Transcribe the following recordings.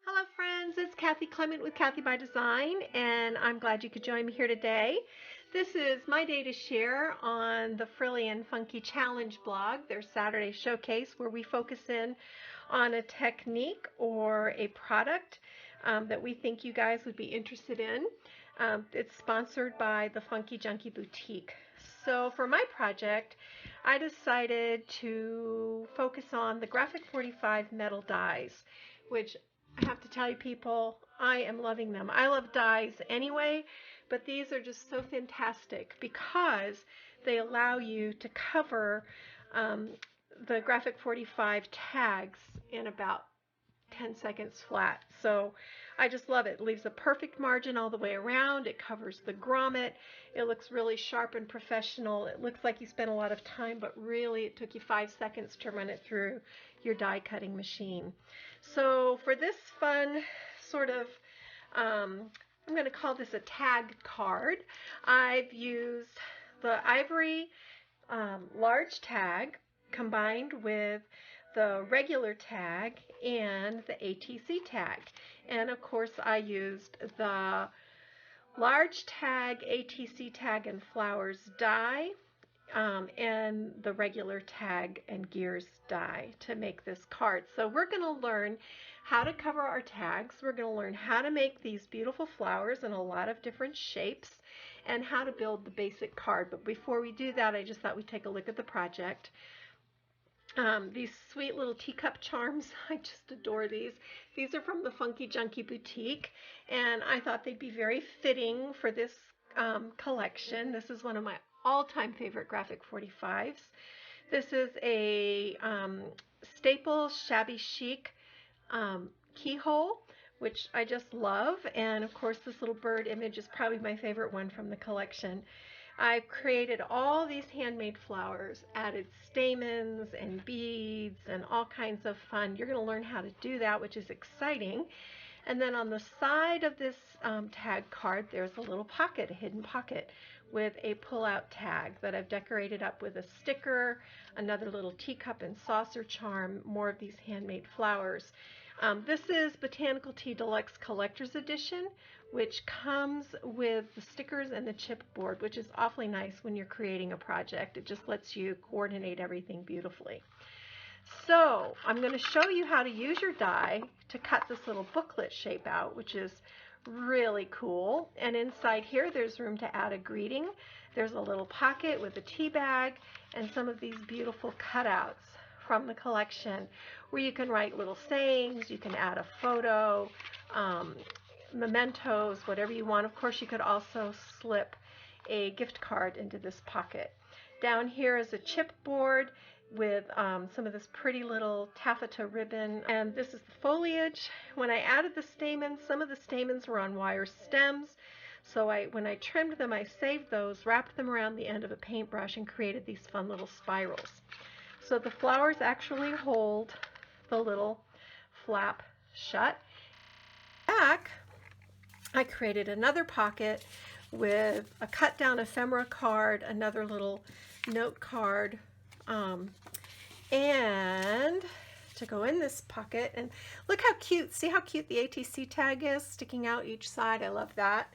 Hello friends, it's Kathy Clement with Kathy by Design, and I'm glad you could join me here today. This is my day to share on the Frilly and Funky Challenge blog, their Saturday showcase where we focus in on a technique or a product that we think you guys would be interested in. It's sponsored by the Funky Junkie Boutique. So for my project, I decided to focus on the Graphic 45 metal dies, which I have to tell you people, I am loving them. I love dies anyway, but these are just so fantastic because they allow you to cover the Graphic 45 tags in about 10 seconds flat. So I just love it. It leaves a perfect margin all the way around. It covers the grommet. It looks really sharp and professional. It looks like you spent a lot of time, but really it took you 5 seconds to run it through your die cutting machine. So for this fun sort of, I'm going to call this a tag card, I've used the ivory large tag combined with the regular tag and the ATC tag. And of course I used the large tag, ATC tag, and flowers die and the regular tag and gears die to make this card. So we're going to learn how to cover our tags. We're going to learn how to make these beautiful flowers in a lot of different shapes and how to build the basic card. But before we do that, I just thought we'd take a look at the project. These sweet little teacup charms, I just adore these. These are from the Funky Junkie Boutique, and I thought they'd be very fitting for this collection. This is one of my all-time favorite Graphic 45s. This is a staple shabby chic keyhole, which I just love, and of course this little bird image is probably my favorite one from the collection. I've created all these handmade flowers, added stamens and beads and all kinds of fun. You're going to learn how to do that, which is exciting. And then on the side of this tag card, there's a little pocket, a hidden pocket with a pull-out tag that I've decorated up with a sticker, another little teacup and saucer charm, more of these handmade flowers. This is Botanical Tea Deluxe Collector's Edition, which comes with the stickers and the chipboard, which is awfully nice when you're creating a project. It just lets you coordinate everything beautifully. So I'm going to show you how to use your die to cut this little booklet shape out, which is really cool. And inside here there's room to add a greeting. There's a little pocket with a tea bag and some of these beautiful cutouts from the collection where you can write little sayings, you can add a photo, mementos, whatever you want. Of course, you could also slip a gift card into this pocket. Down here is a chipboard with some of this pretty little taffeta ribbon, and this is the foliage. When I added the stamens, some of the stamens were on wire stems, so when I trimmed them, I saved those, wrapped them around the end of a paintbrush, and created these fun little spirals. So the flowers actually hold the little flap shut. Back, I created another pocket with a cut down ephemera card, another little note card, and to go in this pocket. And look how cute, see how cute the ATC tag is sticking out each side. I love that.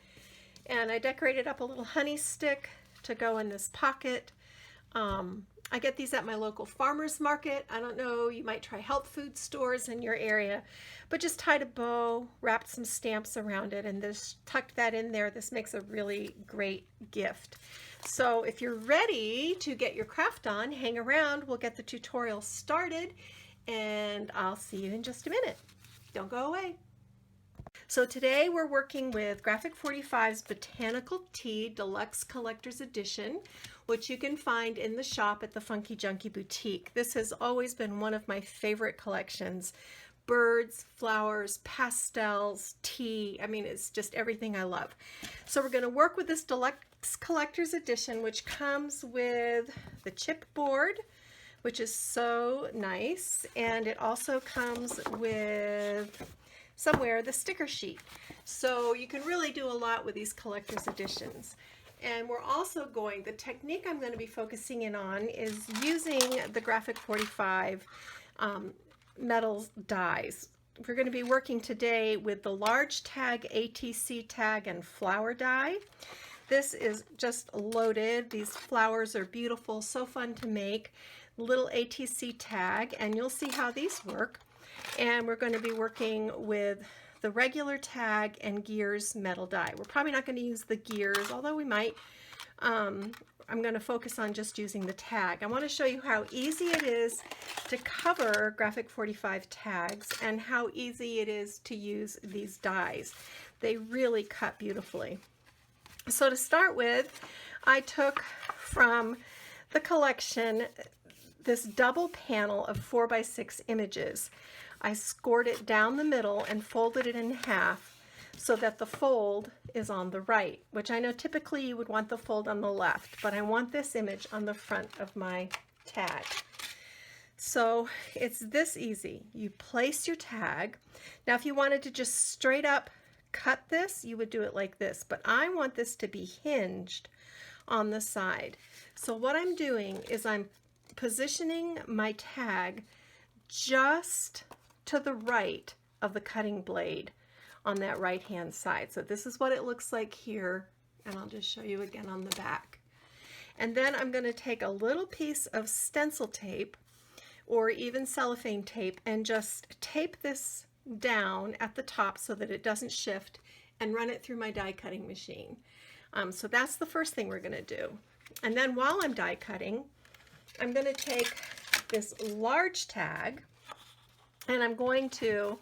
And I decorated up a little honey stick to go in this pocket. I get these at my local farmer's market. I don't know, you might try health food stores in your area, but just tied a bow, wrapped some stamps around it, and just tucked that in there. This makes a really great gift. So if you're ready to get your craft on, hang around. We'll get the tutorial started, and I'll see you in just a minute. Don't go away. So today we're working with Graphic 45's Botanical Tea Deluxe Collector's Edition, which you can find in the shop at the Funky Junkie Boutique. This has always been one of my favorite collections. Birds, flowers, pastels, tea. I mean, it's just everything I love. So we're going to work with this Deluxe Collector's Edition, which comes with the chipboard, which is so nice, and it also comes with somewhere the sticker sheet. So you can really do a lot with these collector's editions. And we're also the technique I'm going to be focusing in on is using the Graphic 45 metal dies. we're going to be working today with the large tag, ATC tag, and flower die. This is just loaded. These flowers are beautiful, so fun to make. Little ATC tag, and you'll see how these work. And we're going to be working with the regular tag and gears metal die. We're probably not going to use the gears, although we might. I'm going to focus on just using the tag. I want to show you how easy it is to cover G45 tags and how easy it is to use these dies. They really cut beautifully. So to start with, I took from the collection this double panel of 4x6 images. I scored it down the middle and folded it in half so that the fold is on the right, which I know typically you would want the fold on the left, but I want this image on the front of my tag. So it's this easy. You place your tag. Now if you wanted to just straight up cut this, you would do it like this, but I want this to be hinged on the side. So what I'm doing is I'm positioning my tag just to the right of the cutting blade on that right hand side. So this is what it looks like here, and I'll just show you again on the back. And then I'm going to take a little piece of stencil tape or even cellophane tape and just tape this down at the top so that it doesn't shift, and run it through my die cutting machine. So that's the first thing we're going to do. And then while I'm die cutting, I'm going to take this large tag and I'm going to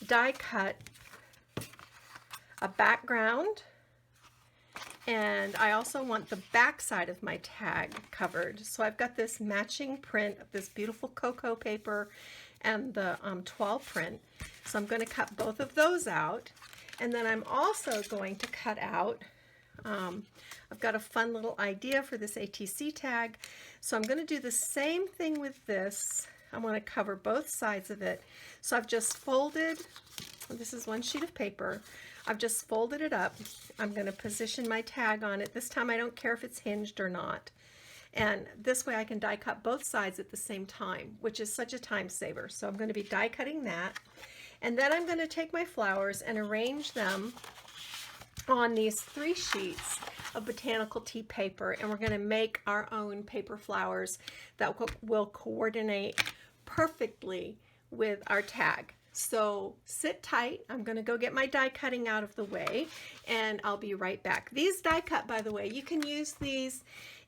die cut a background, and I also want the back side of my tag covered. So I've got this matching print of this beautiful cocoa paper and the toile print. So I'm going to cut both of those out, and then I'm also going to cut out, I've got a fun little idea for this ATC tag. So I'm going to do the same thing with this. I want to cover both sides of it. So I've just folded, this is one sheet of paper. I've just folded it up. I'm going to position my tag on it. This time I don't care if it's hinged or not. And this way I can die cut both sides at the same time, which is such a time saver. So I'm going to be die cutting that. And then I'm going to take my flowers and arrange them on these 3 sheets of Botanical tea paper, and we're going to make our own paper flowers that will coordinate perfectly with our tag. So sit tight. I'm going to go get my die cutting out of the way, and I'll be right back. These die cut, by the way, you can use these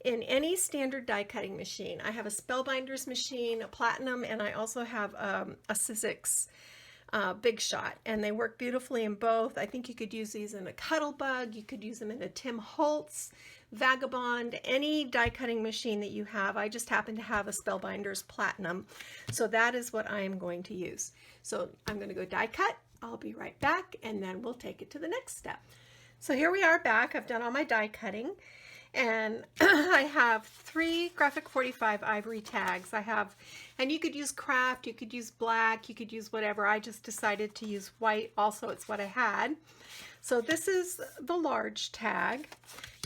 in any standard die cutting machine. I have a Spellbinders machine, a Platinum, and I also have a Sizzix Big Shot, and they work beautifully in both. I think you could use these in a Cuttlebug, you could use them in a Tim Holtz, Vagabond, any die cutting machine that you have. I just happen to have a Spellbinders Platinum, so that is what I am going to use. So I'm going to go die cut. I'll be right back, and then we'll take it to the next step. So here we are back. I've done all my die cutting, and I have 3 G45 ivory tags. I have, and you could use craft, you could use black, you could use whatever. I just decided to use white. Also, it's what I had. So this is the large tag,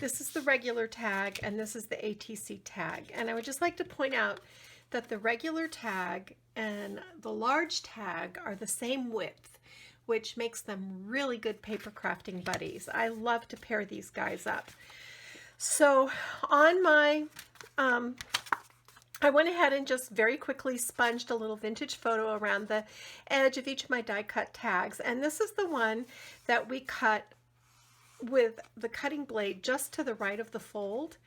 this is the regular tag, and this is the ATC tag. And I would just like to point out that the regular tag and the large tag are the same width, which makes them really good paper crafting buddies. I love to pair these guys up. So on my, I went ahead and just very quickly sponged a little vintage photo around the edge of each of my die cut tags. And this is the one that we cut with the cutting blade just to the right of the fold.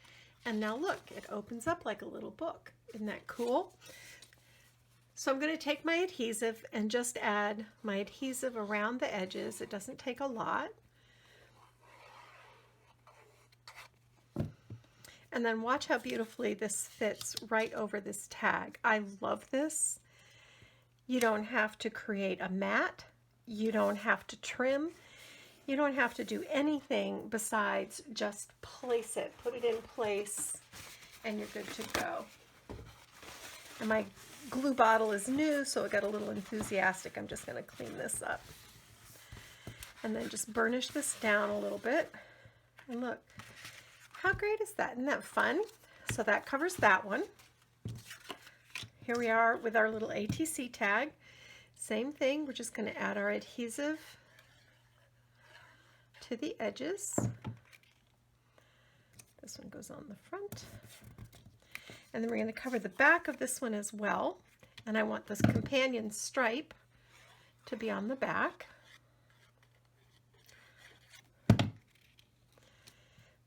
And now look, it opens up like a little book. Isn't that cool? So I'm going to take my adhesive and just add my adhesive around the edges. It doesn't take a lot. And then watch how beautifully this fits right over this tag. I love this. You don't have to create a mat. You don't have to trim. You don't have to do anything besides just place it. Put it in place and you're good to go. And my glue bottle is new, so it got a little enthusiastic. I'm just going to clean this up. And then just burnish this down a little bit. And look, how great is that? Isn't that fun? So that covers that one. Here we are with our little ATC tag. Same thing, we're just going to add our adhesive to the edges. This one goes on the front. And then we're going to cover the back of this one as well. And I want this companion stripe to be on the back.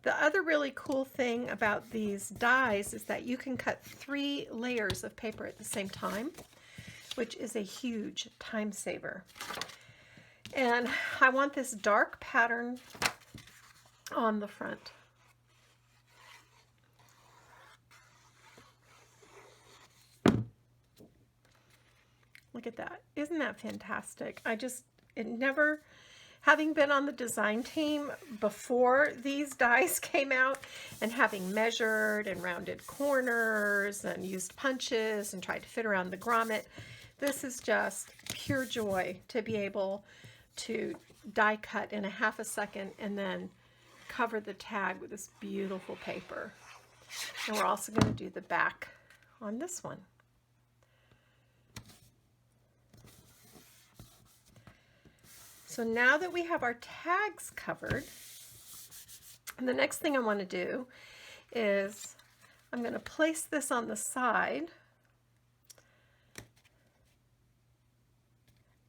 The other really cool thing about these dies is that you can cut 3 layers of paper at the same time, which is a huge time saver. And I want this dark pattern on the front. Look at that. Isn't that fantastic? Having been on the design team before these dies came out and having measured and rounded corners and used punches and tried to fit around the grommet, this is just pure joy to be able to die cut in a half a second and then cover the tag with this beautiful paper. And we're also going to do the back on this one. So now that we have our tags covered, the next thing I want to do is I'm going to place this on the side.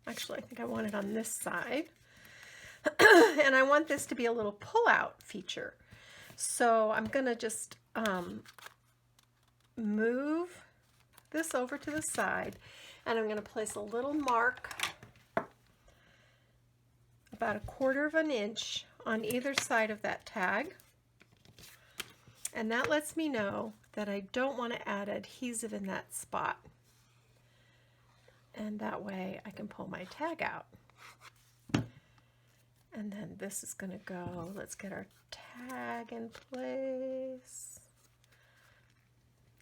Actually, I think I want it on this side. And I want this to be a little pull-out feature. So I'm going to just move this over to the side, and I'm going to place a little mark about 1/4 of an inch on either side of that tag. And that lets me know that I don't want to add adhesive in that spot. And that way I can pull my tag out. And then this is going to go, let's get our tag in place.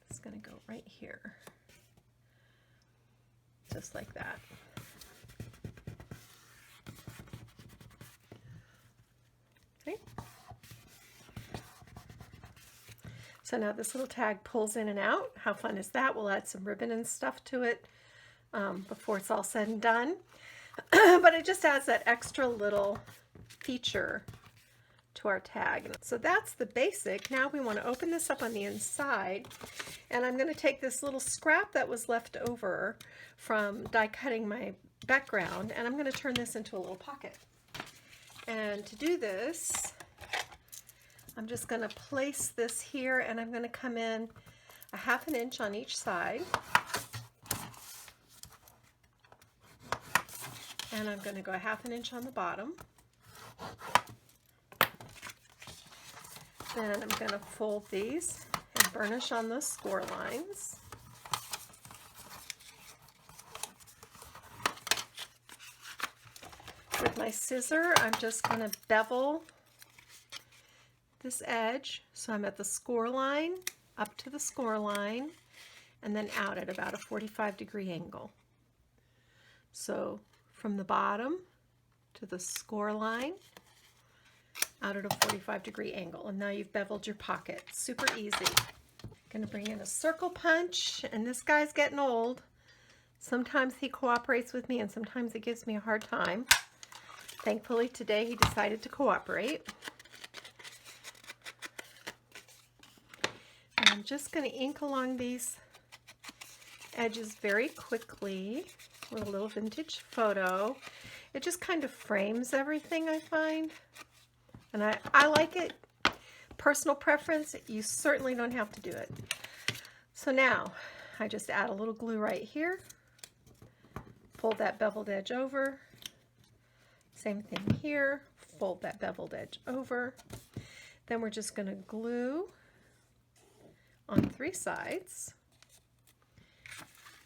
It's going to go right here. Just like that. Okay. So now this little tag pulls in and out. How fun is that? We'll add some ribbon and stuff to it before it's all said and done. But it just adds that extra little feature to our tag. So that's the basic. Now we want to open this up on the inside, and I'm going to take this little scrap that was left over from die cutting my background, and I'm going to turn this into a little pocket. And to do this, I'm just going to place this here, and I'm going to come in 1/2 inch on each side. And I'm going to go 1/2 inch on the bottom. Then I'm going to fold these and burnish on those score lines. With my scissor, I'm just going to bevel this edge so I'm at the score line, up to the score line, and then out at about a 45-degree angle. So from the bottom to the score line, out at a 45-degree angle. And now you've beveled your pocket. Super easy. Going to bring in a circle punch, and this guy's getting old. Sometimes he cooperates with me and sometimes he gives me a hard time. Thankfully today he decided to cooperate. And I'm just going to ink along these edges very quickly with a little vintage photo. It just kind of frames everything, I find. And I like it. Personal preference, you certainly don't have to do it. So now I just add a little glue right here. Fold that beveled edge over. Same thing here. Fold that beveled edge over. Then we're just going to glue on 3 sides.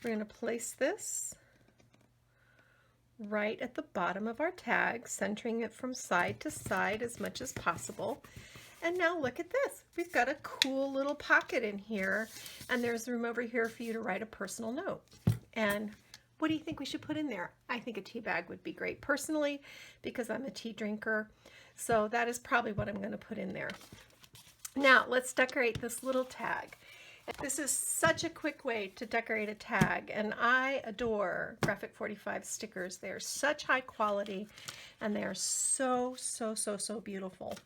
We're going to place this right at the bottom of our tag, centering it from side to side as much as possible. And now look at this. We've got a cool little pocket in here, and there's room over here for you to write a personal note. And what do you think we should put in there? I think a tea bag would be great personally, because I'm a tea drinker. So that is probably what I'm going to put in there. Now let's decorate this little tag. This is such a quick way to decorate a tag, and I adore Graphic 45 stickers. They're such high quality, and they are so, so, so, so beautiful.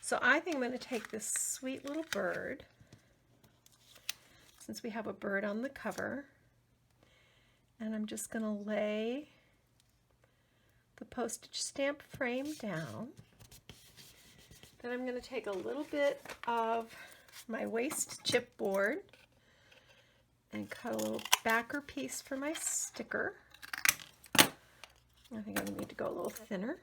So I think I'm going to take this sweet little bird, since we have a bird on the cover, and I'm just going to lay the postage stamp frame down. Then I'm going to take a little bit of my waste chipboard and cut a little backer piece for my sticker. I think I need to go a little thinner.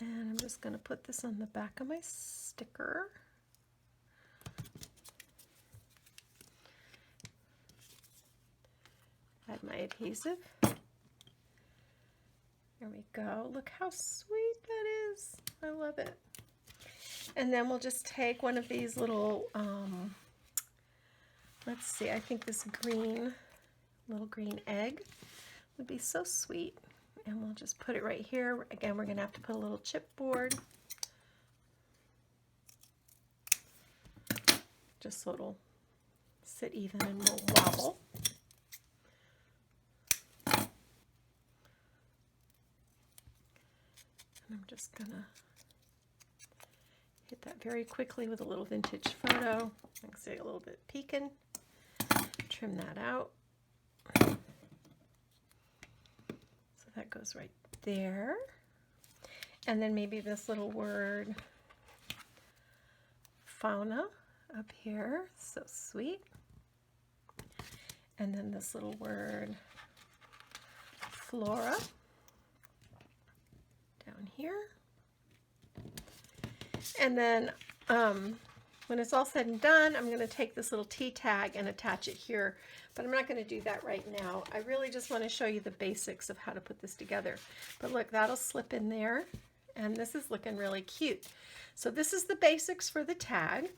And I'm just going to put this on the back of my sticker. Add my adhesive. There we go. Look how sweet that is. I love it. And then we'll just take one of these little, let's see, I think this little green egg would be so sweet. And we'll just put it right here. Again, we're going to have to put a little chipboard, just so it'll sit even and won't wobble. And I'm just going to hit that very quickly with a little vintage photo. I can see a little bit peeking. Trim that out. That goes right there. And then maybe this little word fauna up here, so sweet. And then this little word flora down here. And then when it's all said and done, I'm going to take this little T tag and attach it here, but I'm not going to do that right now. I really just want to show you the basics of how to put this together. But look, that'll slip in there, and this is looking really cute. So this is the basics for the tag.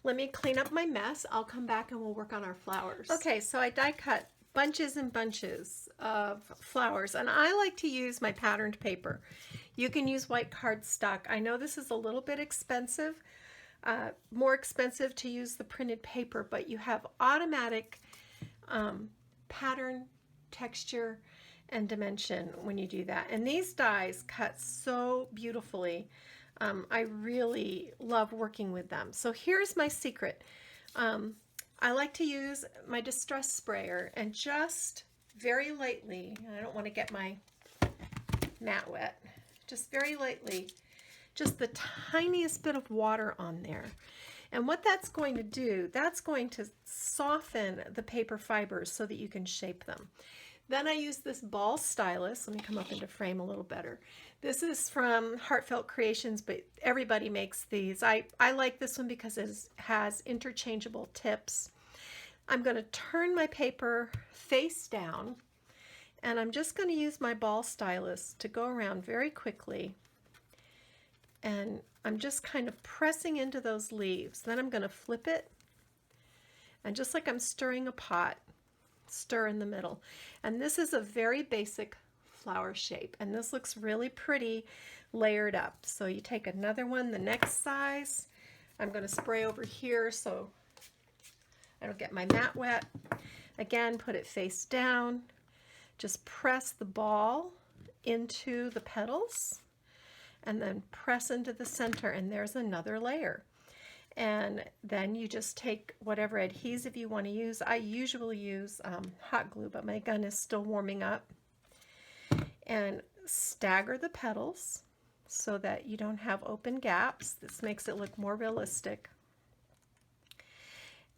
Let me clean up my mess. I'll come back and we'll work on our flowers. Okay, so I die cut bunches and bunches of flowers, and I like to use my patterned paper. You can use white cardstock. I know this is a little bit expensive, more expensive to use the printed paper, but you have automatic pattern, texture, and dimension when you do that. And these dies cut so beautifully. I really love working with them. So here's my secret. I like to use my distress sprayer and just very lightly, I don't want to get my mat wet, just very lightly, just the tiniest bit of water on there. And what that's going to do, that's going to soften the paper fibers so that you can shape them. Then I use this ball stylus. Let me come up into frame a little better. This is from Heartfelt Creations, but everybody makes these. I like this one because it has interchangeable tips. I'm going to turn my paper face down, and I'm just going to use my ball stylus to go around very quickly. And I'm just kind of pressing into those leaves. Then I'm going to flip it, and just like I'm stirring a pot, stir in the middle. And this is a very basic flower shape, and this looks really pretty layered up. So you take another one the next size. I'm going to spray over here so I don't get my mat wet. Again, put it face down. Just press the ball into the petals and then press into the center, and there's another layer. And then you just take whatever adhesive you want to use. I usually use hot glue, but my gun is still warming up. And stagger the petals so that you don't have open gaps. This makes it look more realistic.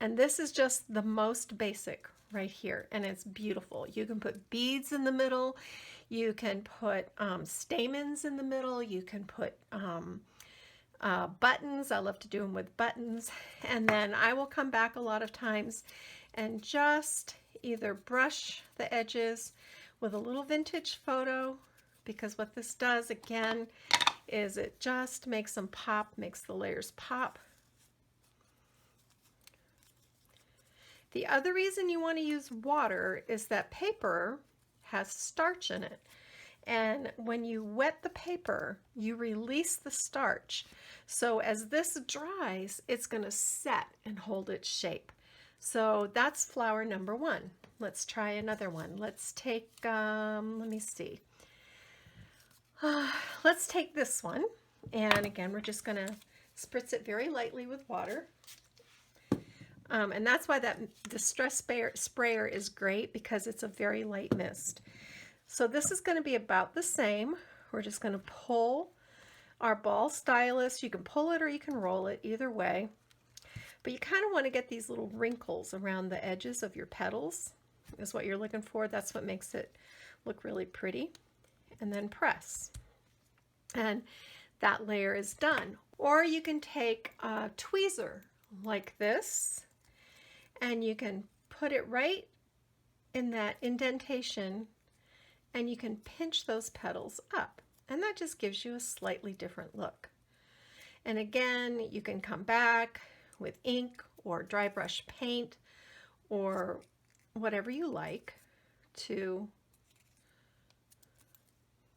And this is just the most basic right here, and it's beautiful. You can put beads in the middle. You can put stamens in the middle. You can put buttons. I love to do them with buttons. And then I will come back a lot of times and just either brush the edges with a little vintage photo, because what this does again is it just makes them pop, makes the layers pop. The other reason you want to use water is that paper has starch in it. And when you wet the paper, you release the starch. So as this dries, it's going to set and hold its shape. So that's flower number 1. Let's try another one. Let's take, let me see. Let's take this one. And again, we're just going to spritz it very lightly with water. And that's why the Distress sprayer is great, because it's a very light mist. So this is going to be about the same. We're just going to pull our ball stylus. You can pull it or you can roll it, either way. But you kind of want to get these little wrinkles around the edges of your petals is what you're looking for. That's what makes it look really pretty. And then press. And that layer is done. Or you can take a tweezer like this, and you can put it right in that indentation, and you can pinch those petals up, and that just gives you a slightly different look. And again, you can come back with ink or dry brush paint or whatever you like to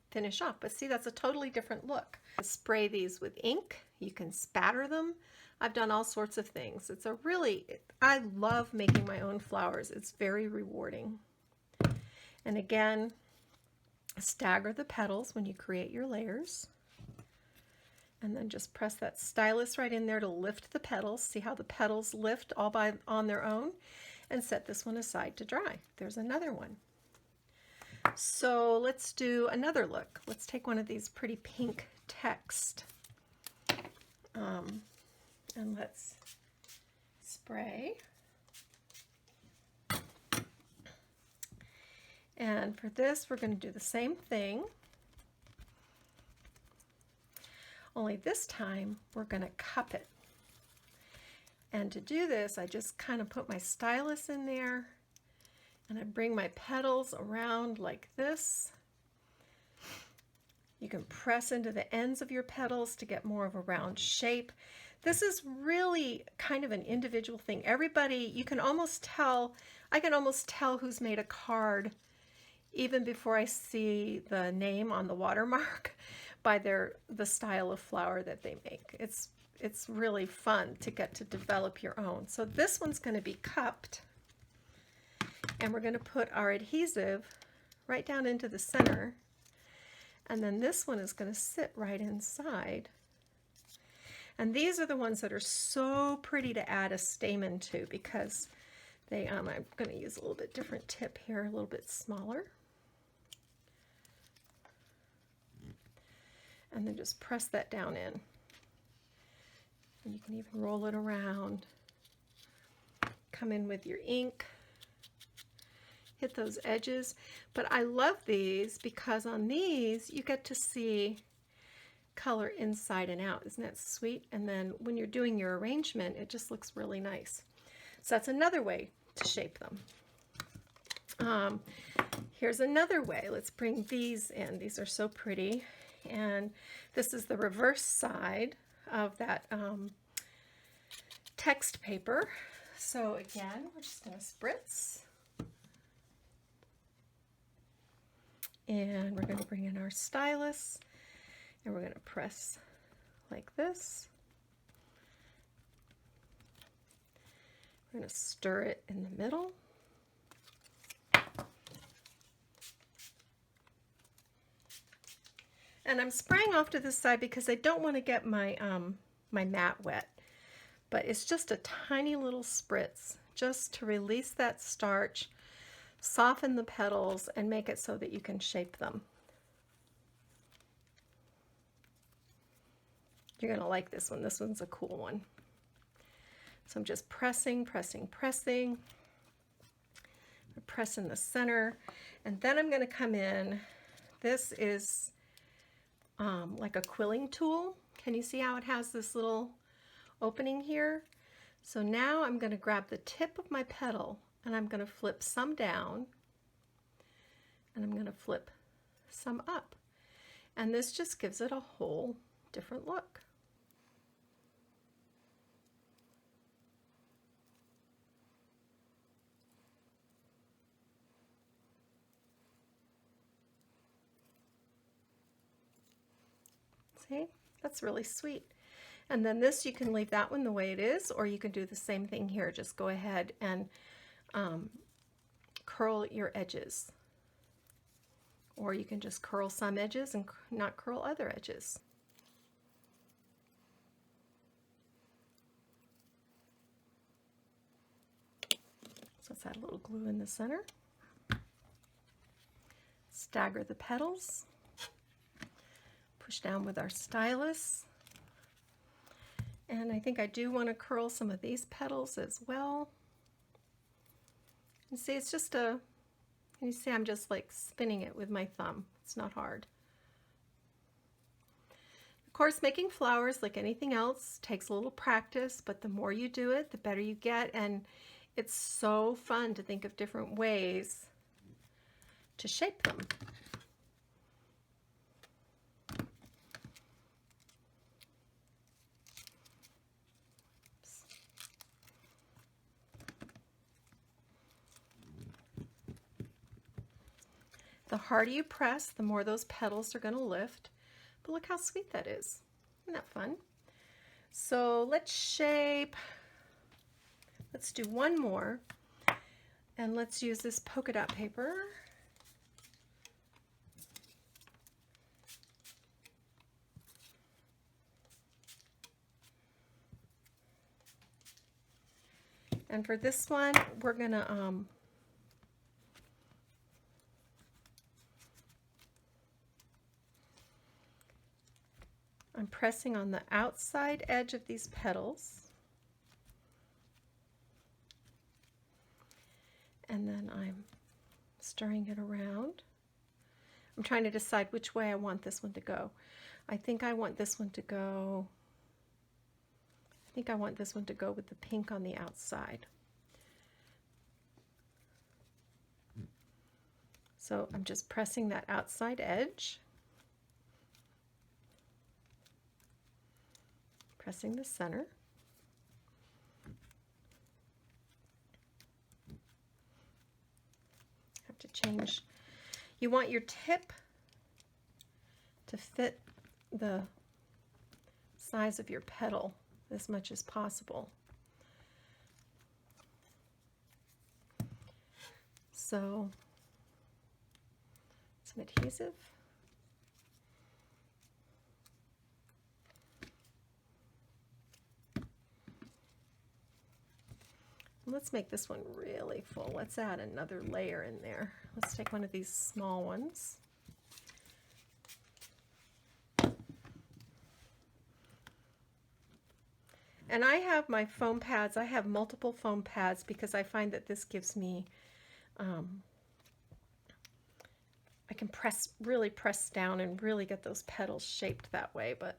finish off. But see, that's a totally different look. Spray these with ink. You can spatter them. I've done all sorts of things. It's a really, I love making my own flowers. It's very rewarding. And again, stagger the petals when you create your layers. And then just press that stylus right in there to lift the petals. See how the petals lift all on their own? And set this one aside to dry. There's another one. So let's do another look. Let's take one of these pretty pink text. And let's spray. And for this, we're going to do the same thing. Only this time, we're going to cup it. And to do this, I just kind of put my stylus in there, and I bring my petals around like this. You can press into the ends of your petals to get more of a round shape. This is really kind of an individual thing. Everybody, you can almost tell, I can almost tell who's made a card even before I see the name on the watermark by the style of flower that they make. It's really fun to get to develop your own. So this one's going to be cupped, and we're going to put our adhesive right down into the center, and then this one is going to sit right inside. And these are the ones that are so pretty to add a stamen to, because they, I'm going to use a little bit different tip here, a little bit smaller. And then just press that down in. And you can even roll it around. Come in with your ink. Hit those edges. But I love these because on these you get to see color inside and out. Isn't that sweet? And then when you're doing your arrangement, it just looks really nice. So that's another way to shape them. Here's another way. Let's bring these in. These are so pretty. And this is the reverse side of that text paper. So again, we're just going to spritz. And we're going to bring in our stylus, and we're going to press like this. We're going to stir it in the middle. And I'm spraying off to this side because I don't want to get my my mat wet. But it's just a tiny little spritz just to release that starch, soften the petals, and make it so that you can shape them. You're going to like this one. This one's a cool one. So I'm just pressing, pressing, pressing. Press in the center. And then I'm going to come in. This is like a quilling tool. Can you see how it has this little opening here? So now I'm going to grab the tip of my petal, and I'm going to flip some down, and I'm going to flip some up. And this just gives it a whole different look. See, that's really sweet. And then this, you can leave that one the way it is, or you can do the same thing here. Just go ahead and curl your edges. Or you can just curl some edges and not curl other edges. So let's add a little glue in the center. Stagger the petals. Push down with our stylus. And I think I do want to curl some of these petals as well. And see, it's just you see I'm just like spinning it with my thumb. It's not hard. Of course, making flowers, like anything else, takes a little practice, but the more you do it, the better you get. And it's so fun to think of different ways to shape them. The harder you press, the more those petals are going to lift. But look how sweet that is. Isn't that fun? So let's shape, let's do one more, and let's use this polka dot paper. And for this one, we're going to I'm pressing on the outside edge of these petals, and then I'm stirring it around. I'm trying to decide which way I want this one to go. I think I want this one to go, with the pink on the outside. So I'm just pressing that outside edge. Pressing the center. Have to change. You want your tip to fit the size of your petal as much as possible. So some adhesive. Let's make this one really full. Let's add another layer in there. Let's take one of these small ones. And I have my foam pads. I have multiple foam pads because I find that this gives me, I can really press down and really get those petals shaped that way, but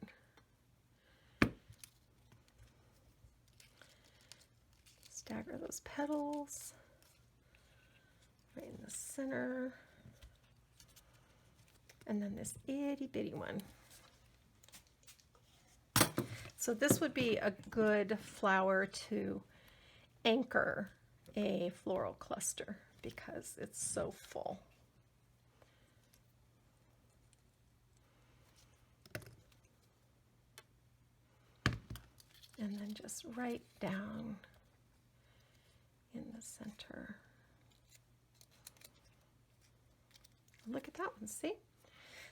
stagger those petals right in the center, and then this itty bitty one. So this would be a good flower to anchor a floral cluster because it's so full. And then just right down in the center. Look at that one, see?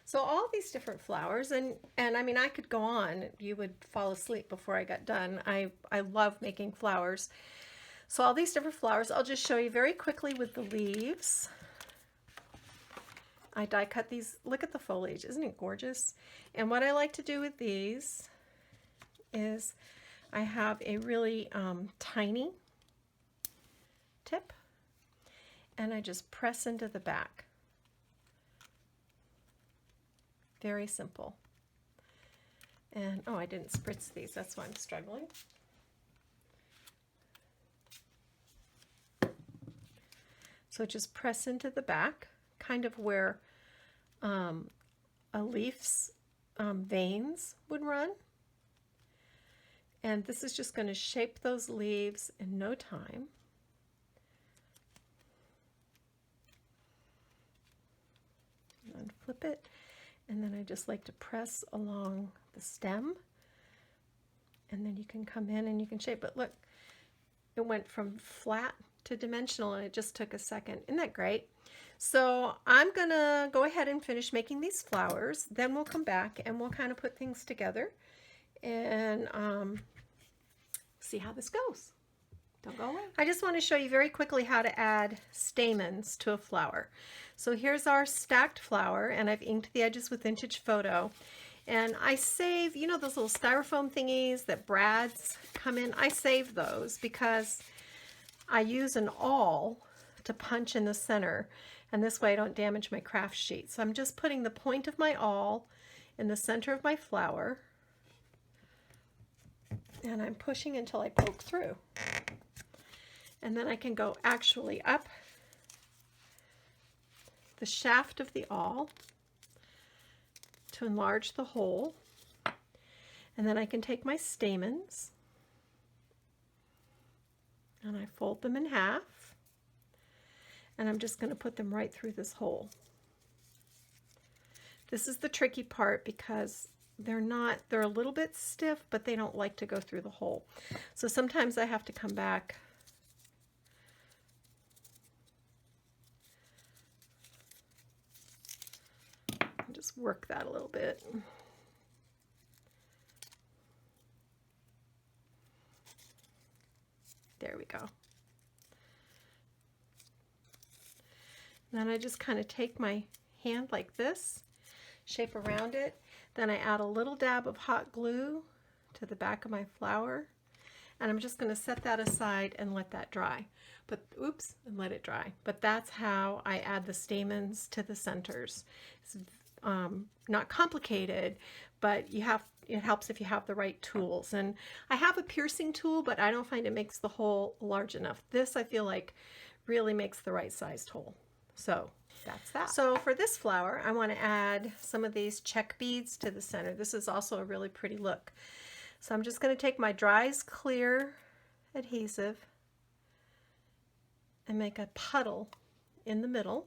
So all these different flowers, and I mean, I could go on. You would fall asleep before I got done. I love making flowers. So all these different flowers, I'll just show you very quickly with the leaves. I die cut these. Look at the foliage, isn't it gorgeous? And what I like to do with these is I have a really tiny tip, and I just press into the back. Very simple. And oh, I didn't spritz these, that's why I'm struggling. So just press into the back, kind of where a leaf's veins would run. And this is just going to shape those leaves in no time. And flip it. And then I just like to press along the stem, and then you can come in and you can shape it. Look, it went from flat to dimensional and it just took a second. Isn't that great? So I'm gonna go ahead and finish making these flowers. Then we'll come back and we'll kind of put things together and see how this goes. Don't go away. I just want to show you very quickly how to add stamens to a flower. So here's our stacked flower, and I've inked the edges with Vintage Photo. And I save, you know those little styrofoam thingies that brads come in? I save those because I use an awl to punch in the center, and this way I don't damage my craft sheet. So I'm just putting the point of my awl in the center of my flower, and I'm pushing until I poke through. And then I can go actually up the shaft of the awl to enlarge the hole. And then I can take my stamens and I fold them in half. And I'm just going to put them right through this hole. This is the tricky part because they're a little bit stiff, but they don't like to go through the hole. So sometimes I have to come back and just work that a little bit. There we go. Then I just kind of take my hand like this, shape around it. Then I add a little dab of hot glue to the back of my flower. And I'm just going to set that aside and let that dry. But oops, and let it dry. But that's how I add the stamens to the centers. It's not complicated, but it helps if you have the right tools. And I have a piercing tool, but I don't find it makes the hole large enough. This I feel like really makes the right sized hole. So that's that. So for this flower, I want to add some of these check beads to the center. This is also a really pretty look. So I'm just going to take my Dry's Clear adhesive and make a puddle in the middle.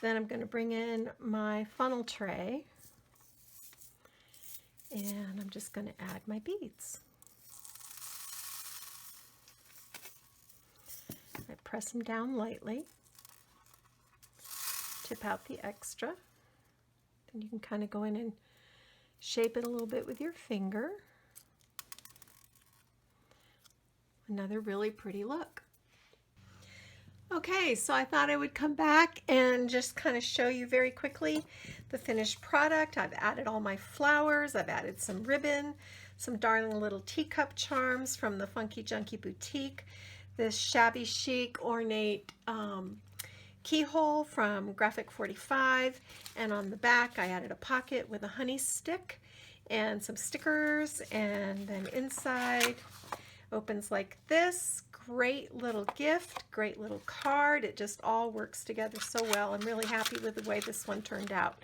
Then I'm going to bring in my funnel tray and I'm just going to add my beads. I press them down lightly, tip out the extra. Then you can kind of go in and shape it a little bit with your finger. Another really pretty look. Okay, so I thought I would come back and just kind of show you very quickly the finished product. I've added all my flowers, I've added some ribbon, some darling little teacup charms from the Funky Junky Boutique, this shabby chic ornate keyhole from G45, and on the back I added a pocket with a honey stick and some stickers, and then inside opens like this. Great little gift, great little card. It just all works together so well. I'm really happy with the way this one turned out.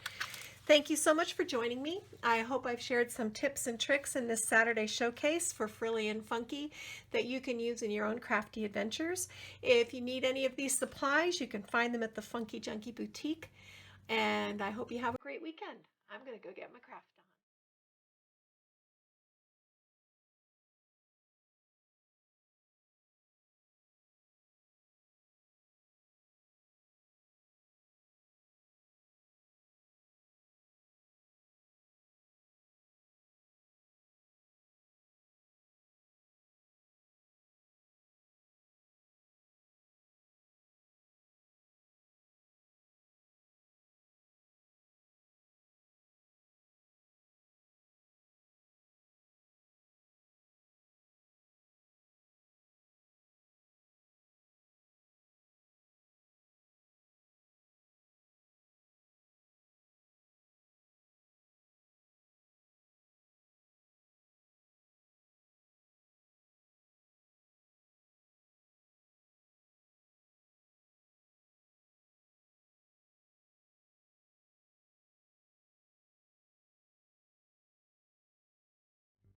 Thank you so much for joining me. I hope I've shared some tips and tricks in this Saturday showcase for frilly and funky that you can use in your own crafty adventures. If you need any of these supplies, you can find them at the Funky Junky Boutique. And I hope you have a great weekend. I'm going to go get my craft done.